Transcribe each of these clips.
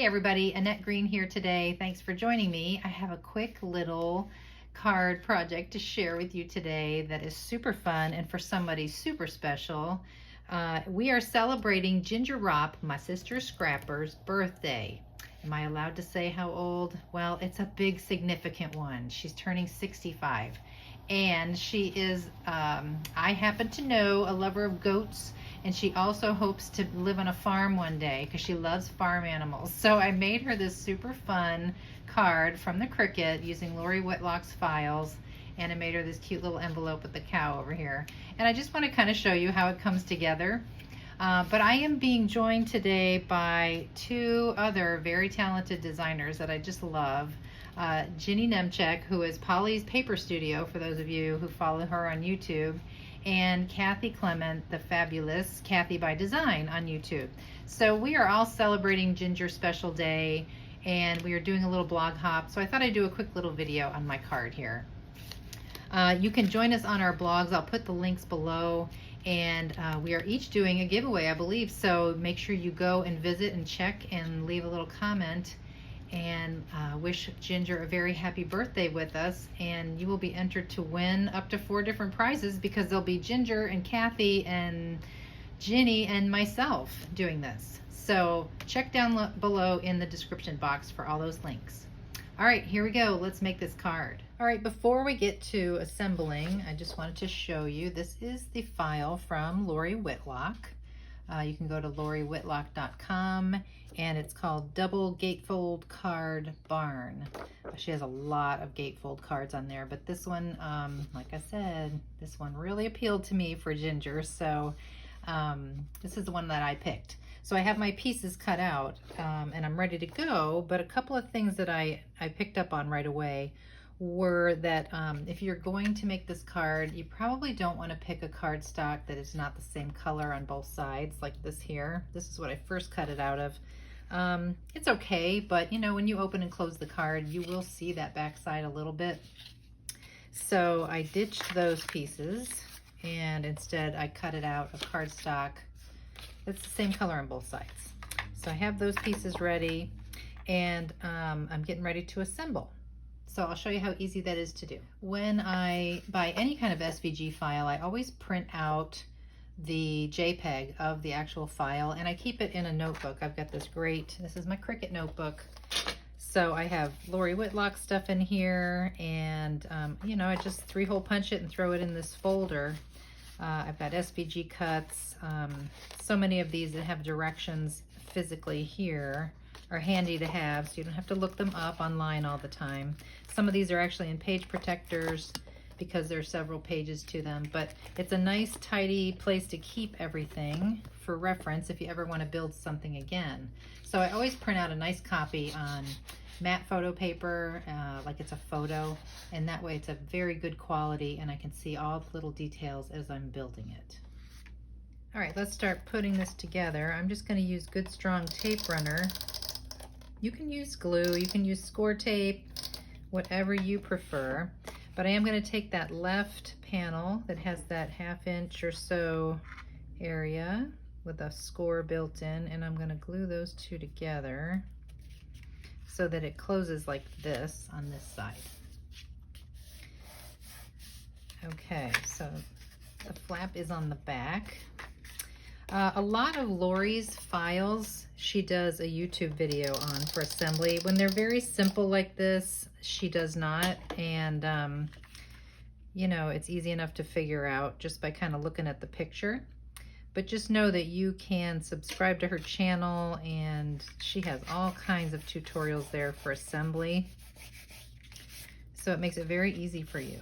Hey everybody, Annette Green here today. Thanks for joining me. I have a quick little card project to share with you today that is super fun and for somebody super special. We are celebrating Ginger Ropp, my sister Scrapper's birthday. Am I allowed to say how old? Well, it's a big significant one. She's turning 65. And she is, I happen to know, a lover of goats, and she also hopes to live on a farm one day because she loves farm animals. So I made her this super fun card from the Cricut using Lori Whitlock's files, and I made her this cute little envelope with the cow over here. And I just want to kind of show you how it comes together. But I am being joined today by two other very talented designers that I just love. Ginny Nemchek, who is Polly's Paper Studio, for those of you who follow her on YouTube, and Kathy Clement, the fabulous Kathy by Design on YouTube. So we are all celebrating Ginger's special day, and we are doing a little blog hop. So I thought I'd do a quick little video on my card here. You can join us on our blogs. I'll put the links below, and we are each doing a giveaway, I believe. So make sure you go and visit and check and leave a little comment and wish Ginger a very happy birthday with us, and you will be entered to win up to 4 different prizes because there'll be Ginger and Kathy and Ginny and myself doing this. So check down below in the description box for all those links. All right, here we go. Let's make this card. All right, before we get to assembling, I just wanted to show you, this is the file from Lori Whitlock. You can go to loriwhitlock.com, and it's called Double Gatefold Card Barn. She has a lot of gatefold cards on there, but this one, like I said, this one really appealed to me for Ginger, so this is the one that I picked. So I have my pieces cut out, and I'm ready to go, but a couple of things that I picked up on right away were that if you're going to make this card, you probably don't want to pick a cardstock that is not the same color on both sides, like this here. This is what I first cut it out of. It's okay, but you know, when you open and close the card, you will see that back side a little bit. So I ditched those pieces, and instead I cut it out of cardstock that's the same color on both sides. So I have those pieces ready, and I'm getting ready to assemble. So I'll show you how easy that is to do. When I buy any kind of SVG file, I always print out the JPEG of the actual file, and I keep it in a notebook. I've got this is my Cricut notebook. So I have Lori Whitlock stuff in here, and you know, I just 3-hole punch it and throw it in this folder. I've got SVG cuts. So many of these that have directions physically here are handy to have, so you don't have to look them up online all the time. Some of these are actually in page protectors because there are several pages to them, but it's a nice tidy place to keep everything for reference if you ever want to build something again. So I always print out a nice copy on matte photo paper, like it's a photo, and that way it's a very good quality and I can see all the little details as I'm building it. All right, let's start putting this together. I'm just going to use good strong tape runner. You can use glue, you can use score tape, whatever you prefer. But I am going to take that left panel that has that 1/2 inch or so area with a score built in, and I'm going to glue those two together so that it closes like this on this side. Okay, so the flap is on the back. A lot of Lori's files, she does a YouTube video on for assembly. When they're very simple like this, she does not, and you know, it's easy enough to figure out just by kind of looking at the picture. But just know that you can subscribe to her channel, and she has all kinds of tutorials there for assembly. So it makes it very easy for you.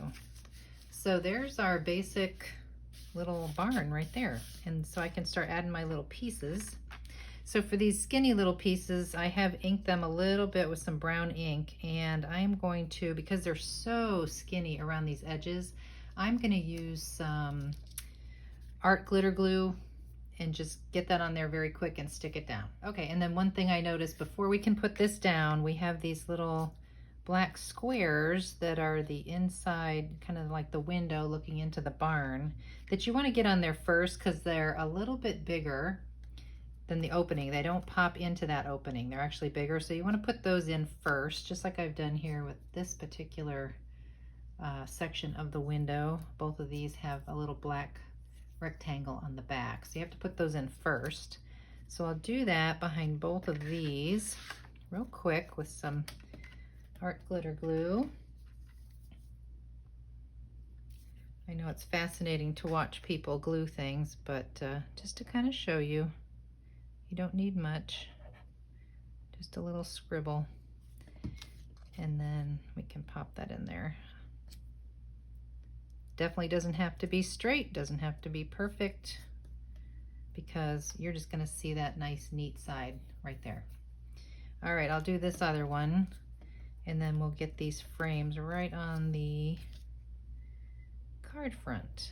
So there's our basic little barn right there, and so I can start adding my little pieces. So for these skinny little pieces, I have inked them a little bit with some brown ink, and I'm going to, because they're so skinny around these edges, I'm going to use some art glitter glue and just get that on there very quick and stick it down. Okay, and then one thing I noticed before we can put this down, we have these little black squares that are the inside, kind of like the window looking into the barn, that you want to get on there first because they're a little bit bigger than the opening. They don't pop into that opening. They're actually bigger. So you want to put those in first, just like I've done here with this particular section of the window. Both of these have a little black rectangle on the back. So you have to put those in first. So I'll do that behind both of these real quick with some art glitter glue. I know it's fascinating to watch people glue things, but just to kind of show you, you don't need much, just a little scribble, and then we can pop that in there. Definitely doesn't have to be straight, doesn't have to be perfect, because you're just going to see that nice neat side right there. All right, I'll do this other one, and then we'll get these frames right on the card front.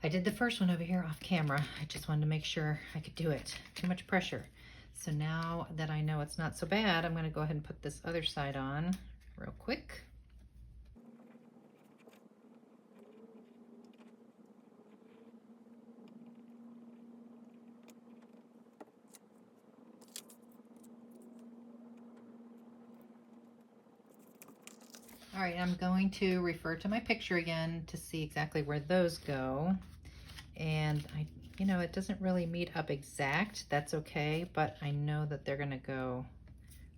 I did the first one over here off camera. I just wanted to make sure I could do it. Too much pressure. So now that I know it's not so bad, I'm going to go ahead and put this other side on real quick. All right, I'm going to refer to my picture again to see exactly where those go. And you know, it doesn't really meet up exact. That's okay, but I know that they're gonna go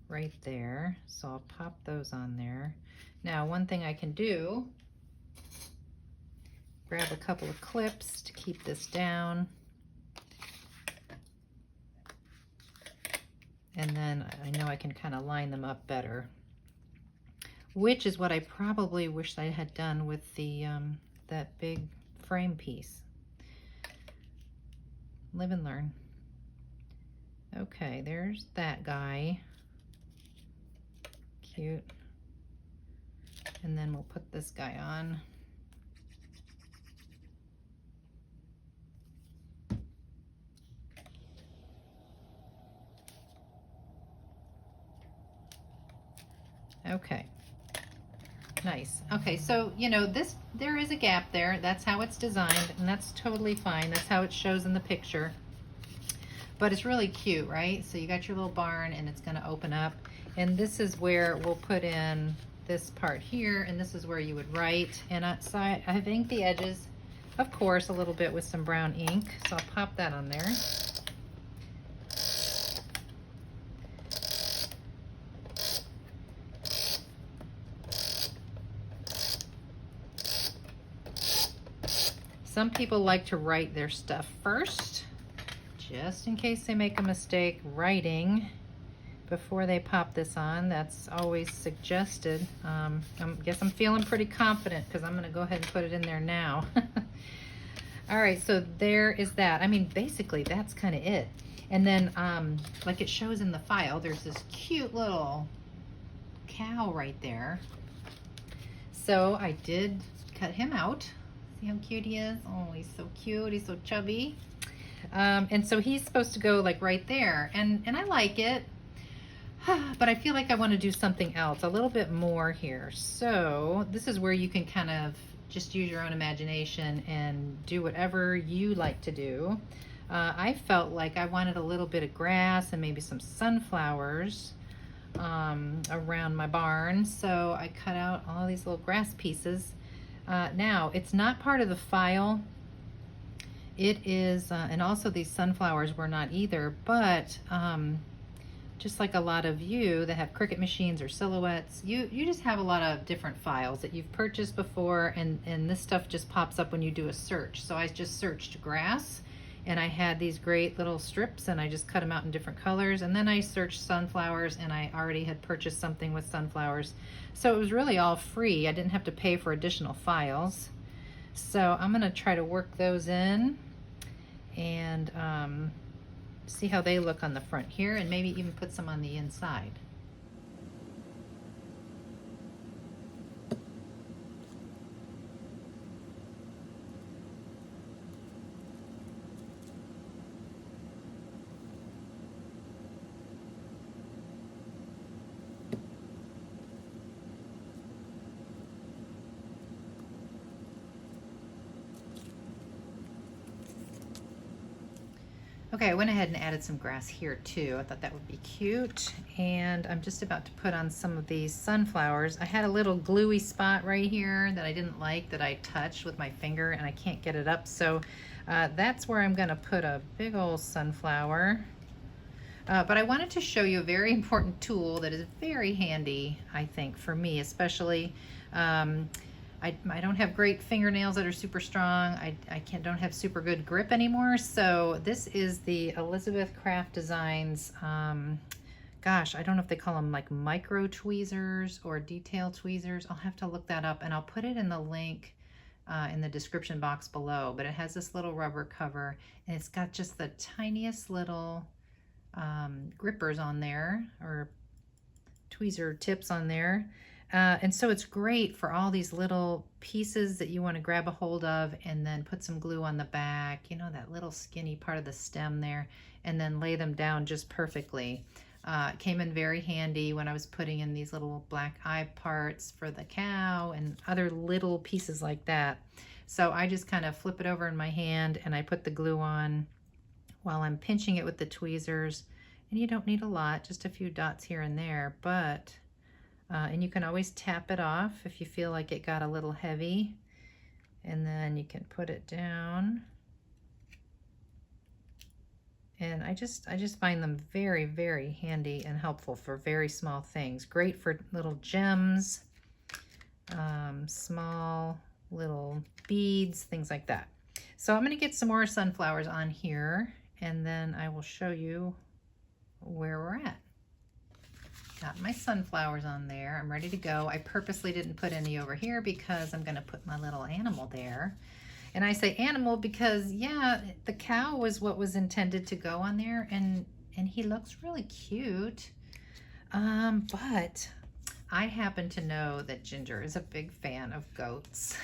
right there. So I'll pop those on there. Now, one thing I can do, grab a couple of clips to keep this down. And then I know I can kind of line them up better, which is what I probably wish I had done with the that big frame piece. Live and learn. Okay, there's that guy. Cute. And then we'll put this guy on. Okay. Nice. Okay, so you know this, there is a gap there. That's how it's designed, and that's totally fine. That's how it shows in the picture. But it's really cute, right? So you got your little barn, and it's going to open up, and this is where we'll put in this part here, and this is where you would write. And outside, I've inked the edges, of course, a little bit with some brown ink. So I'll pop that on there. Some people like to write their stuff first, just in case they make a mistake writing before they pop this on. That's always suggested. I guess I'm feeling pretty confident because I'm going to go ahead and put it in there now. All right, so there is that. I mean, basically, that's kind of it. And then, like it shows in the file, there's this cute little cow right there. So I did cut him out. See how cute he is? Oh, he's so cute. He's so chubby. And so he's supposed to go like right there. And I like it. But I feel like I want to do something else, a little bit more here. So this is where you can kind of just use your own imagination and do whatever you like to do. I felt like I wanted a little bit of grass and maybe some sunflowers around my barn. So I cut out all these little grass pieces. Now, it's not part of the file. It is, and also these sunflowers were not either, but just like a lot of you that have Cricut machines or Silhouettes, you just have a lot of different files that you've purchased before, and this stuff just pops up when you do a search. So I just searched grass, and I had these great little strips, and I just cut them out in different colors, and then I searched sunflowers, and I already had purchased something with sunflowers. So it was really all free. I didn't have to pay for additional files. So I'm going to try to work those in and see how they look on the front here, and maybe even put some on the inside. Okay, I went ahead and added some grass here too. I thought that would be cute. And I'm just about to put on some of these sunflowers. I had a little gluey spot right here that I didn't like, that I touched with my finger, and I can't get it up. So that's where I'm gonna put a big old sunflower. But I wanted to show you a very important tool that is very handy, I think, for me especially. I don't have great fingernails that are super strong. I don't have super good grip anymore. So this is the Elizabeth Craft Designs, gosh, I don't know if they call them like micro tweezers or detail tweezers. I'll have to look that up, and I'll put it in the link in the description box below. But it has this little rubber cover, and it's got just the tiniest little grippers on there, or tweezer tips on there. And so it's great for all these little pieces that you want to grab a hold of and then put some glue on the back, you know, that little skinny part of the stem there, and then lay them down just perfectly. It came in very handy when I was putting in these little black eye parts for the cow and other little pieces like that. So I just kind of flip it over in my hand and I put the glue on while I'm pinching it with the tweezers. And you don't need a lot, just a few dots here and there, but and you can always tap it off if you feel like it got a little heavy, and then you can put it down. And I just find them very, very handy and helpful for very small things. Great for little gems, small little beads, things like that. So I'm going to get some more sunflowers on here, and then I will show you where we're at. Got my sunflowers on there. I'm ready to go. I purposely didn't put any over here because I'm going to put my little animal there. And I say animal because, yeah, the cow was what was intended to go on there, and he looks really cute. But I happen to know that Ginger is a big fan of goats.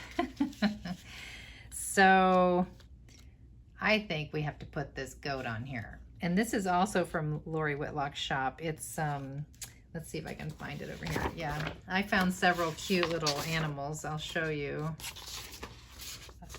So I think we have to put this goat on here. And this is also from Lori Whitlock's shop. It's let's see if I can find it over here. Yeah, I found several cute little animals. I'll show you.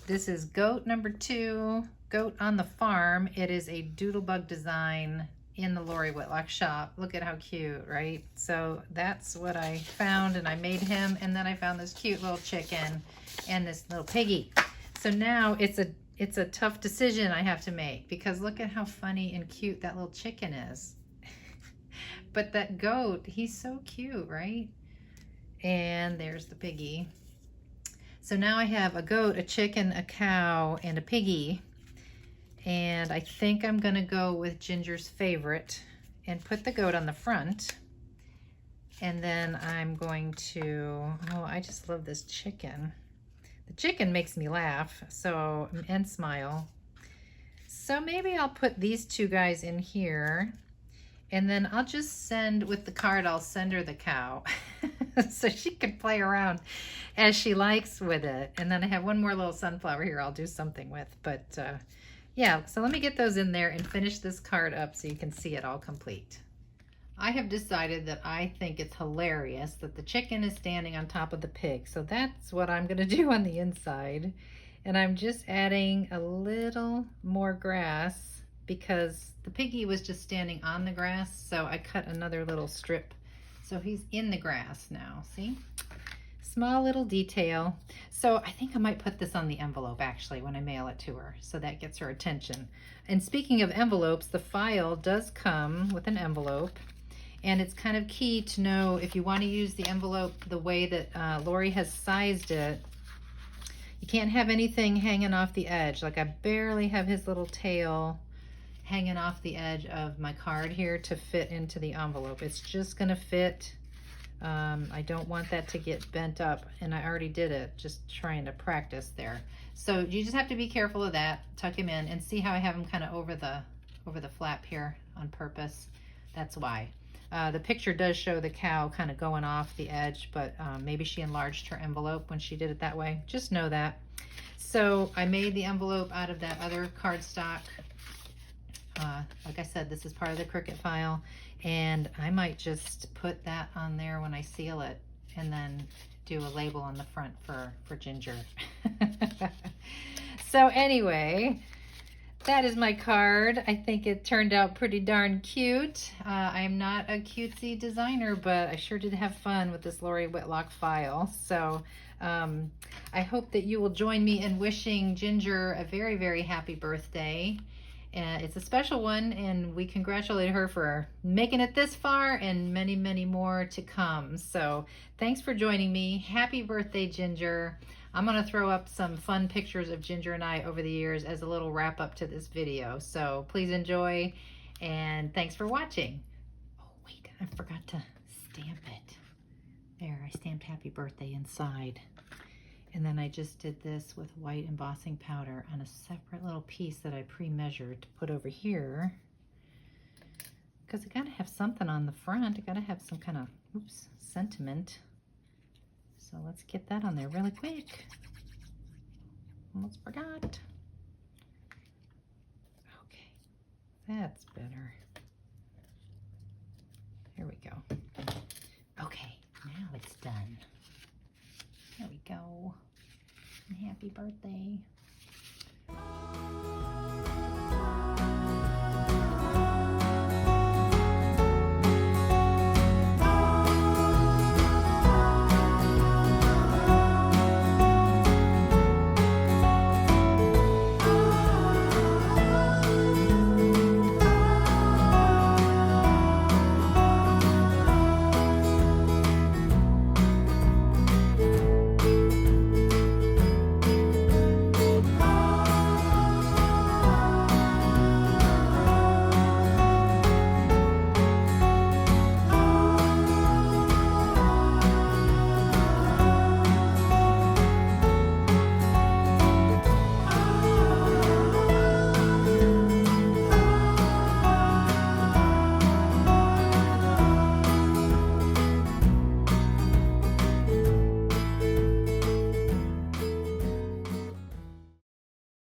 This is goat number 2, goat on the farm. It is a doodlebug design in the Lori Whitlock shop. Look at how cute, right? So that's what I found, and I made him, and then I found this cute little chicken and this little piggy. So now it's a tough decision I have to make, because look at how funny and cute that little chicken is. But that goat, he's so cute, right? And there's the piggy. So now I have a goat, a chicken, a cow, and a piggy. And I think I'm gonna go with Ginger's favorite and put the goat on the front. And then I'm going to, oh, I just love this chicken. The chicken makes me laugh, so, and smile. So maybe I'll put these two guys in here. And then I'll just send, with the card, I'll send her the cow so she can play around as she likes with it. And then I have one more little sunflower here I'll do something with. But yeah, so let me get those in there and finish this card up so you can see it all complete. I have decided that I think it's hilarious that the chicken is standing on top of the pig. So that's what I'm gonna do on the inside. And I'm just adding a little more grass, because the piggy was just standing on the grass, so I cut another little strip. So he's in the grass now, see? Small little detail. So I think I might put this on the envelope actually when I mail it to her, so that gets her attention. And speaking of envelopes, the file does come with an envelope, and it's kind of key to know if you want to use the envelope the way that Lori has sized it. You can't have anything hanging off the edge. Like I barely have his little tail hanging off the edge of my card here to fit into the envelope. It's just gonna fit. I don't want that to get bent up, and I already did it, just trying to practice there. So you just have to be careful of that. Tuck him in, and see how I have him kind of over the flap here on purpose. That's why. The picture does show the cow kind of going off the edge, but maybe she enlarged her envelope when she did it that way. Just know that. So I made the envelope out of that other cardstock. Like I said, this is part of the Cricut file, and I might just put that on there when I seal it, and then do a label on the front for Ginger. So anyway, that is my card. I think it turned out pretty darn cute. I am not a cutesy designer, but I sure did have fun with this Lori Whitlock file. So I hope that you will join me in wishing Ginger a very, very happy birthday. It's a special one, and we congratulate her for making it this far and many, many more to come. So thanks for joining me. Happy birthday, Ginger. I'm going to throw up some fun pictures of Ginger and I over the years as a little wrap up to this video. So please enjoy, and thanks for watching. Oh, wait, I forgot to stamp it. There, I stamped happy birthday inside. And then I just did this with white embossing powder on a separate little piece that I pre-measured to put over here. Because I gotta have something on the front. I gotta have some kind of, oops, sentiment. So let's get that on there really quick. Almost forgot. Okay, that's better. There we go. Okay, now it's done. There we go. And happy birthday.